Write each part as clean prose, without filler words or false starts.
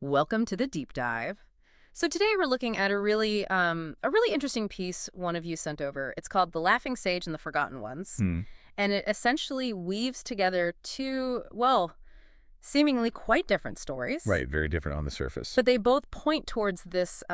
Welcome to the deep dive. So today we're looking at a really interesting piece one of you sent over. It's called "The Laughing Sage and the Forgotten Ones," Hmm. and it essentially weaves together two, well, seemingly quite different stories, Right, very different on the surface. but they both point towards this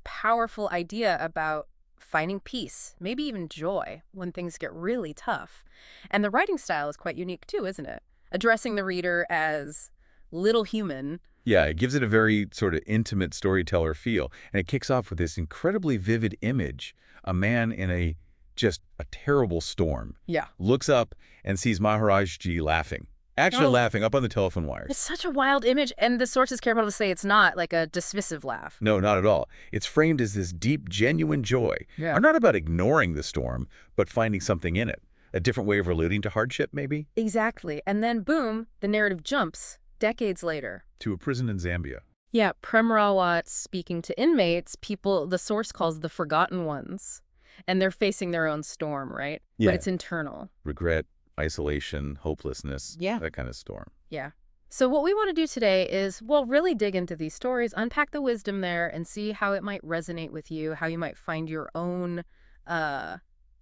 powerful idea about finding peace, maybe even joy when things get really tough. And the writing style is quite unique too, isn't it? Addressing the reader as little human. Yeah, it gives it a very sort of intimate storyteller feel, and it kicks off with this incredibly vivid image. A man in just a terrible storm Yeah. looks up and sees Maharaj Ji laughing. Actually Oh, laughing up on the telephone it's wires. such a wild image, and the sources care about to say it's not like a dismissive laugh. No, not at all. It's framed as this deep, genuine joy. Yeah. Are not about ignoring the storm, but finding something in it. A different way of relating to hardship, maybe? Exactly. And then, boom, the narrative jumps decades later. To a prison in Zambia. Yeah, Prem Rawat speaking to inmates, people the source calls the forgotten ones. And they're facing their own storm, right? Yeah. But it's internal. Regret, isolation, hopelessness. Yeah. That kind of storm. Yeah. So what we want to do today is, well, really dig into these stories, unpack the wisdom there, and see how it might resonate with you, how you might find your own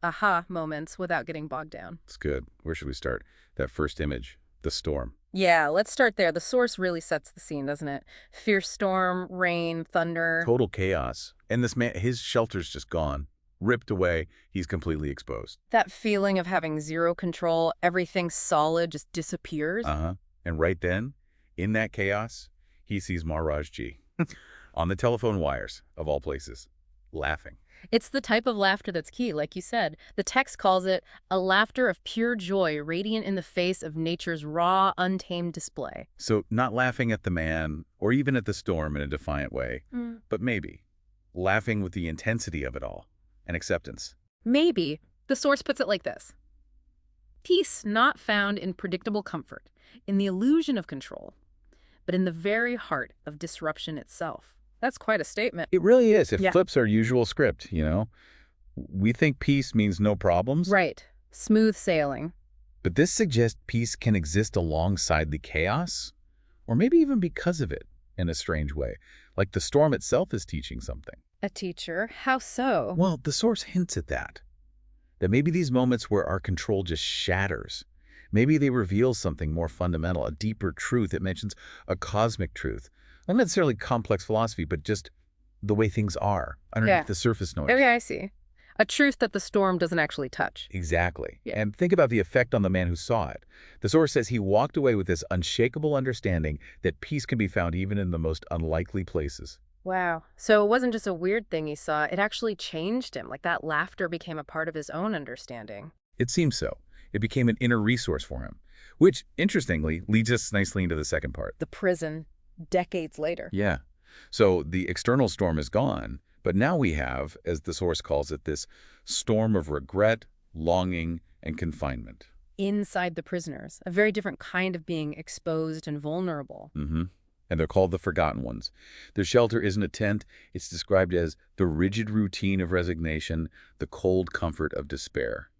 aha moments without getting bogged down. It's good. Where should we start? That first image, the storm. Yeah, let's start there. The source really sets the scene, doesn't it? Fierce storm, rain, thunder. Total chaos. And this man, his shelter's just gone. Ripped away. He's completely exposed. That feeling of having zero control, everything solid just disappears. Uh-huh. And right then, in that chaos, he sees Maharaj Ji on the telephone wires, of all places, laughing. It's the type of laughter that's key, like you said. The text calls it a laughter of pure joy, radiant in the face of nature's raw, untamed display. So not laughing at the man or even at the storm in a defiant way, but maybe laughing with the intensity of it all and acceptance. Maybe. The source puts it like this. Peace not found in predictable comfort, in the illusion of control, but in the very heart of disruption itself. That's quite a statement. It really is. It Yeah. flips our usual script, you know? We think peace means no problems, Right. Smooth sailing. but this suggests peace can exist alongside the chaos, or maybe even because of it, in a strange way. Like the storm itself is teaching something. A teacher? How so? Well, the source hints at that. That maybe these moments where our control just shatters, maybe they reveal something more fundamental, a deeper truth. It mentions a cosmic truth. Not necessarily complex philosophy, but just the way things are underneath Yeah. the surface noise. Oh, yeah, I see. A truth that the storm doesn't actually touch. Exactly. Yeah. And think about the effect on the man who saw it. The source says he walked away with this unshakable understanding that peace can be found even in the most unlikely places. Wow. So it wasn't just a weird thing he saw, it actually changed him. Like that laughter became a part of his own understanding. It seems so. It became an inner resource for him, which, interestingly, leads us nicely into the second part. The prison, decades later. Yeah. So the external storm is gone, but now we have, as the source calls it, this storm of regret, longing, and confinement. Inside the prisoners, a very different kind of being exposed and vulnerable. And they're called the Forgotten Ones. Their shelter isn't a tent. It's described as the rigid routine of resignation, the cold comfort of despair.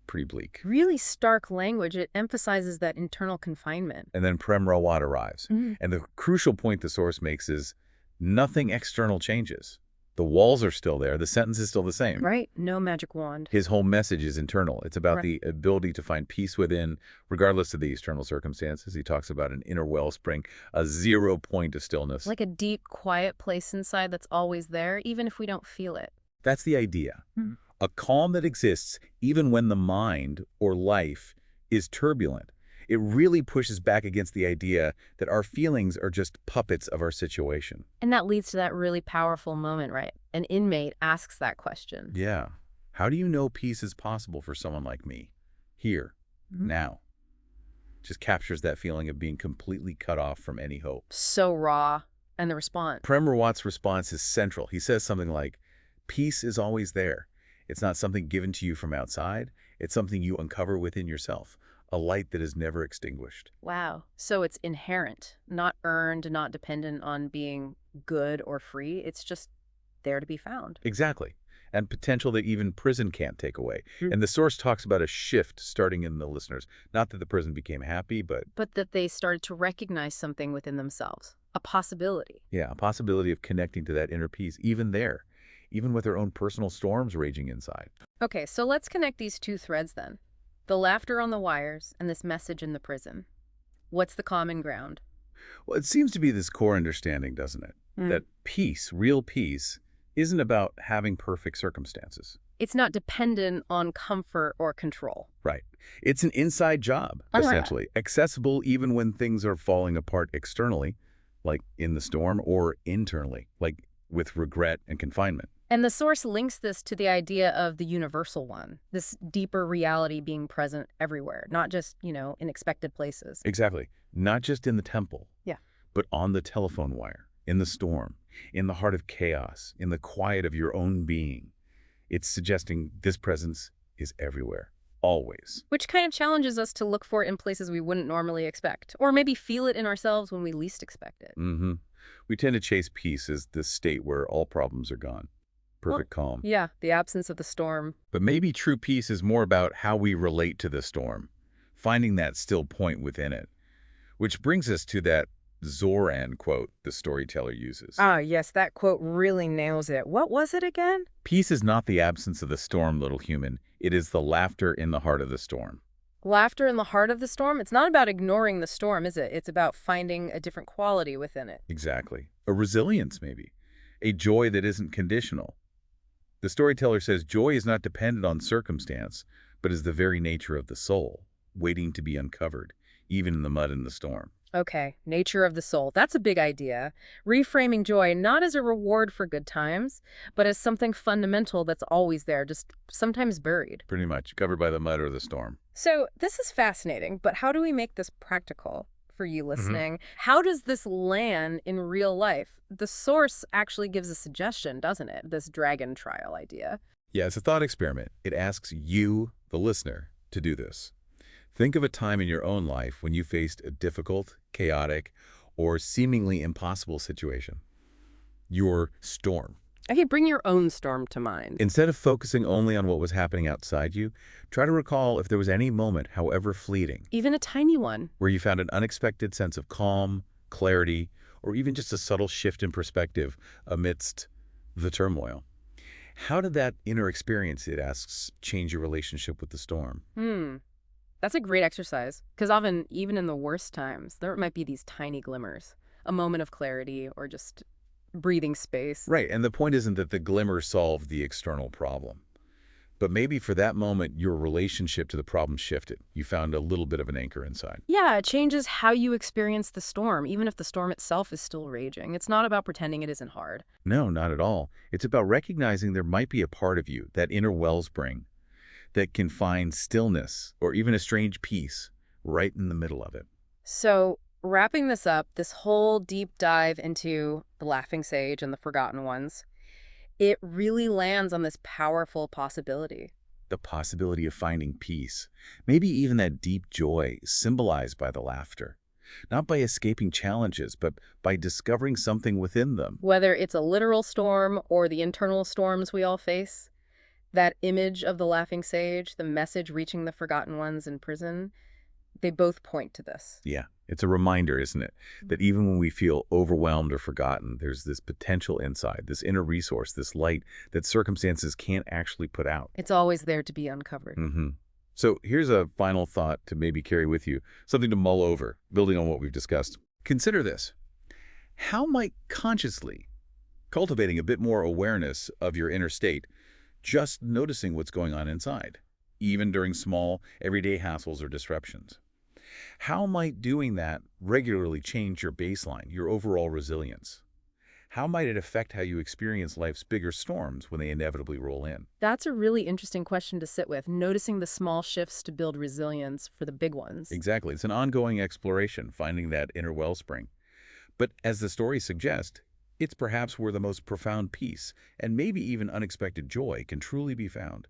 Pretty bleak. Really stark language. It emphasizes that internal confinement. And then Prem Rawat arrives. Mhm. And the crucial point the source makes is nothing external changes. The walls are still there. The sentence is still the same. Right? No magic wand. His whole message is internal. It's about Right. the ability to find peace within, regardless of the external circumstances. He talks about an inner wellspring, a 0 point of stillness. Like a deep, quiet place inside that's always there, even if we don't feel it. That's the idea. Mhm. A calm that exists even when the mind or life is turbulent. It really pushes back against the idea that our feelings are just puppets of our situation. And that leads to that really powerful moment, right? An inmate asks that question. Yeah. How do you know peace is possible for someone like me? Here, Mhm. now. Just captures that feeling of being completely cut off from any hope. So raw. And the response. Prem Rawat's response is central. He says something like, peace is always there. It's not something given to you from outside. It's something you uncover within yourself, a light that is never extinguished. Wow. So it's inherent, not earned, not dependent on being good or free. It's just there to be found. Exactly. And potential that even prison can't take away. Mm. And the source talks about a shift starting in the listeners. Not that the prison became happy, but But that they started to recognize something within themselves. a possibility. Yeah, a possibility of connecting to that inner peace, even there, even with their own personal storms raging inside. Okay, so let's connect these two threads then. The laughter on the wires and this message in the prison. What's the common ground? Well, it seems to be this core understanding, doesn't it? That peace, real peace, isn't about having perfect circumstances. It's not dependent on comfort or control. Right. It's an inside job, essentially, accessible even when things are falling apart externally, like in the storm, or internally, like with regret and confinement. And the source links this to the idea of the universal one, this deeper reality being present everywhere, not just, in expected places. Exactly. Not just in the temple, Yeah. but on the telephone wire, in the storm, in the heart of chaos, in the quiet of your own being. It's suggesting this presence is everywhere, always. Which kind of challenges us to look for it in places we wouldn't normally expect, or maybe feel it in ourselves when we least expect it. Mm-hmm. We tend to chase peace as this state where all problems are gone. Perfect calm. Yeah, the absence of the storm. But maybe true peace is more about how we relate to the storm, finding that still point within it. Which brings us to that Zoran quote the storyteller uses. Ah, yes, that quote really nails it. What was it again? Peace is not the absence of the storm, little human. It is the laughter in the heart of the storm. Laughter in the heart of the storm? It's not about ignoring the storm, is it? It's about finding a different quality within it. Exactly. A resilience, maybe. A joy that isn't conditional. The storyteller says joy is not dependent on circumstance, but is the very nature of the soul, waiting to be uncovered, even in the mud and the storm. Okay, nature of the soul. That's a big idea. Reframing joy not as a reward for good times, but as something fundamental that's always there, just sometimes buried. Pretty much, covered by the mud or the storm. So this is fascinating, but how do we make this practical for you listening? How does this land in real life? The source actually gives a suggestion, doesn't it? This dragon trial idea. Yeah, it's a thought experiment. It asks you, the listener, to do this. Think of a time in your own life when you faced a difficult, chaotic, or seemingly impossible situation. Your storm. Okay, bring your own storm to mind. Instead of focusing only on what was happening outside you, try to recall if there was any moment, however fleeting, Even a tiny one. where you found an unexpected sense of calm, clarity, or even just a subtle shift in perspective amidst the turmoil. How did that inner experience, it asks, change your relationship with the storm? That's a great exercise, because often, even in the worst times, there might be these tiny glimmers, a moment of clarity or just breathing space. Right, and the point isn't that the glimmer solved the external problem. But maybe for that moment, your relationship to the problem shifted. You found a little bit of an anchor inside. Yeah, it changes how you experience the storm, even if the storm itself is still raging. It's not about pretending it isn't hard. No, not at all. It's about recognizing there might be a part of you, that inner wellspring, that can find stillness or even a strange peace right in the middle of it. So, wrapping this up, this whole deep dive into the laughing sage and the forgotten ones, it really lands on this powerful possibility. The possibility of finding peace, maybe even that deep joy symbolized by the laughter. Not by escaping challenges, but by discovering something within them. Whether it's a literal storm or the internal storms we all face, that image of the laughing sage, the message reaching the forgotten ones in prison, they both point to this. Yeah, it's a reminder, isn't it? That even when we feel overwhelmed or forgotten, there's this potential inside, this inner resource, this light that circumstances can't actually put out. It's always there to be uncovered. So here's a final thought to maybe carry with you, something to mull over, building on what we've discussed. Consider this. How might consciously cultivating a bit more awareness of your inner state, just noticing what's going on inside, even during small, everyday hassles or disruptions, how might doing that regularly change your baseline, your overall resilience? How might it affect how you experience life's bigger storms when they inevitably roll in? That's a really interesting question to sit with, noticing the small shifts to build resilience for the big ones. Exactly. It's an ongoing exploration, finding that inner wellspring. But as the story suggests, it's perhaps where the most profound peace and maybe even unexpected joy can truly be found.